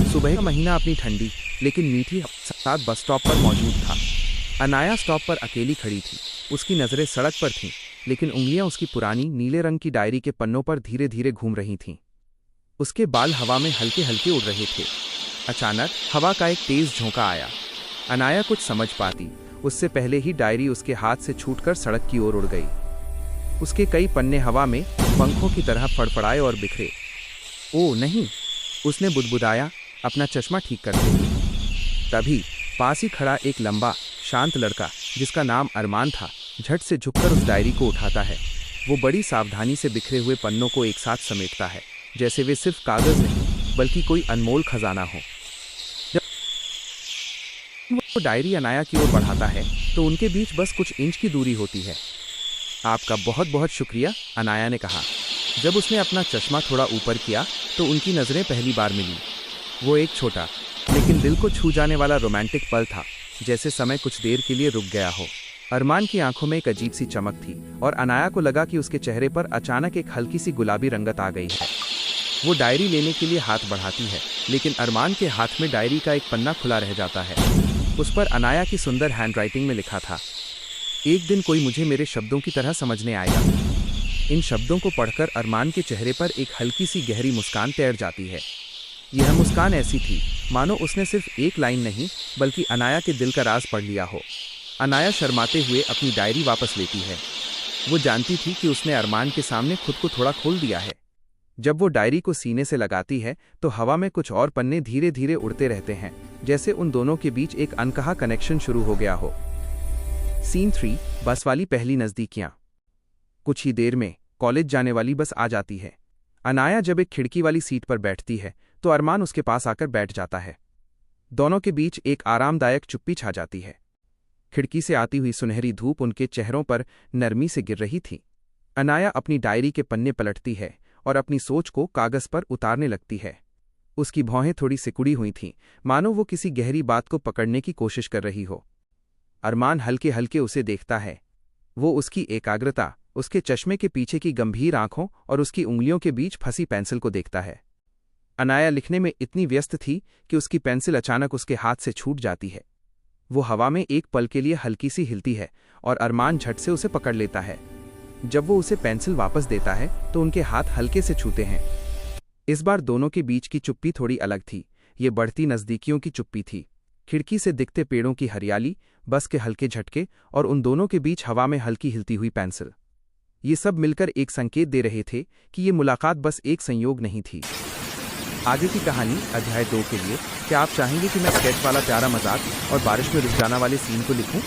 सुबह का महीना अपनी ठंडी लेकिन मीठी साथ बस स्टॉप पर मौजूद था। अनाया स्टॉप पर अकेली खड़ी थी। उसकी नज़रें सड़क पर थीं, लेकिन उंगलियां उसकी पुरानी नीले रंग की डायरी के पन्नों पर धीरे धीरे घूम रही थीं। उसके बाल हवा में हल्के हल्के उड़ रहे थे। अचानक हवा का एक तेज झोंका आया। अनाया कुछ समझ पाती उससे पहले ही डायरी उसके हाथ से छूटकर सड़क की ओर उड़ गई। उसके कई पन्ने हवा में पंखों की तरह फड़फड़ाए और बिखरे। ओह नहीं, उसने बुदबुदाया, अपना चश्मा ठीक करते हुए। तभी पास ही खड़ा एक लंबा शांत लड़का, जिसका नाम अरमान था, झट से झुककर उस डायरी को उठाता है। वो बड़ी सावधानी से बिखरे हुए पन्नों को एक साथ समेटता है, जैसे वे सिर्फ कागज नहीं बल्कि कोई अनमोल खजाना हो। जब वो डायरी अनाया की ओर बढ़ाता है तो उनके बीच बस कुछ इंच की दूरी होती है। आपका बहुत बहुत शुक्रिया, अनाया ने कहा। जब उसने अपना चश्मा थोड़ा ऊपर किया तो उनकी नज़रें पहली बार मिली। वो एक छोटा लेकिन दिल को छू जाने वाला रोमांटिक पल था, जैसे समय कुछ देर के लिए रुक गया हो। अरमान की आंखों में एक अजीब सी चमक थी और अनाया को लगा कि उसके चेहरे पर अचानक एक हल्की सी गुलाबी रंगत आ गई है। वो डायरी लेने के लिए हाथ बढ़ाती है, लेकिन अरमान के हाथ में डायरी का एक पन्ना खुला रह जाता है। उस पर अनाया की सुंदर हैंडराइटिंग में लिखा था, एक दिन कोई मुझे मेरे शब्दों की तरह समझने आएगा। इन शब्दों को पढ़कर अरमान के चेहरे पर एक हल्की सी गहरी मुस्कान तैर जाती है। यह मुस्कान ऐसी थी मानो उसने सिर्फ एक लाइन नहीं बल्कि अनाया के दिल का राज पढ़ लिया हो। अनाया शर्माते हुए अपनी डायरी वापस लेती है। वो जानती थी कि उसने अरमान के सामने खुद को थोड़ा खोल दिया है। जब वो डायरी को सीने से लगाती है तो हवा में कुछ और पन्ने धीरे धीरे उड़ते रहते हैं, जैसे उन दोनों के बीच एक अनकहा कनेक्शन शुरू हो गया हो। सीन 3, बस वाली पहली नज़दीकियां। कुछ ही देर में कॉलेज जाने वाली बस आ जाती है। अनाया जब एक खिड़की वाली सीट पर बैठती है तो अरमान उसके पास आकर बैठ जाता है। दोनों के बीच एक आरामदायक चुप्पी छा जाती है। खिड़की से आती हुई सुनहरी धूप उनके चेहरों पर नरमी से गिर रही थी। अनाया अपनी डायरी के पन्ने पलटती है और अपनी सोच को कागज पर उतारने लगती है। उसकी भौहें थोड़ी सिकुड़ी हुई थीं, मानो वो किसी गहरी बात को पकड़ने की कोशिश कर रही हो। अरमान हल्के हल्के उसे देखता है। वो उसकी एकाग्रता, उसके चश्मे के पीछे की गंभीर आंखों और उसकी उंगलियों के बीच फंसी पेंसिल को देखता है। अनाया लिखने में इतनी व्यस्त थी कि उसकी पेंसिल अचानक उसके हाथ से छूट जाती है। वो हवा में एक पल के लिए हल्की सी हिलती है और अरमान झट से उसे पकड़ लेता है। जब वो उसे पेंसिल वापस देता है तो उनके हाथ हल्के से छूते हैं। इस बार दोनों के बीच की चुप्पी थोड़ी अलग थी। ये बढ़ती नज़दीकियों की चुप्पी थी। खिड़की से दिखते पेड़ों की हरियाली, बस के हल्के झटके और उन दोनों के बीच हवा में हल्की हिलती हुई पेंसिल, ये सब मिलकर एक संकेत दे रहे थे कि ये मुलाकात बस एक संयोग नहीं थी। आगे की कहानी अध्याय 2 के लिए क्या आप चाहेंगे कि मैं स्केच वाला प्यारा मजाक और बारिश में रुक जाना वाले सीन को लिखूं?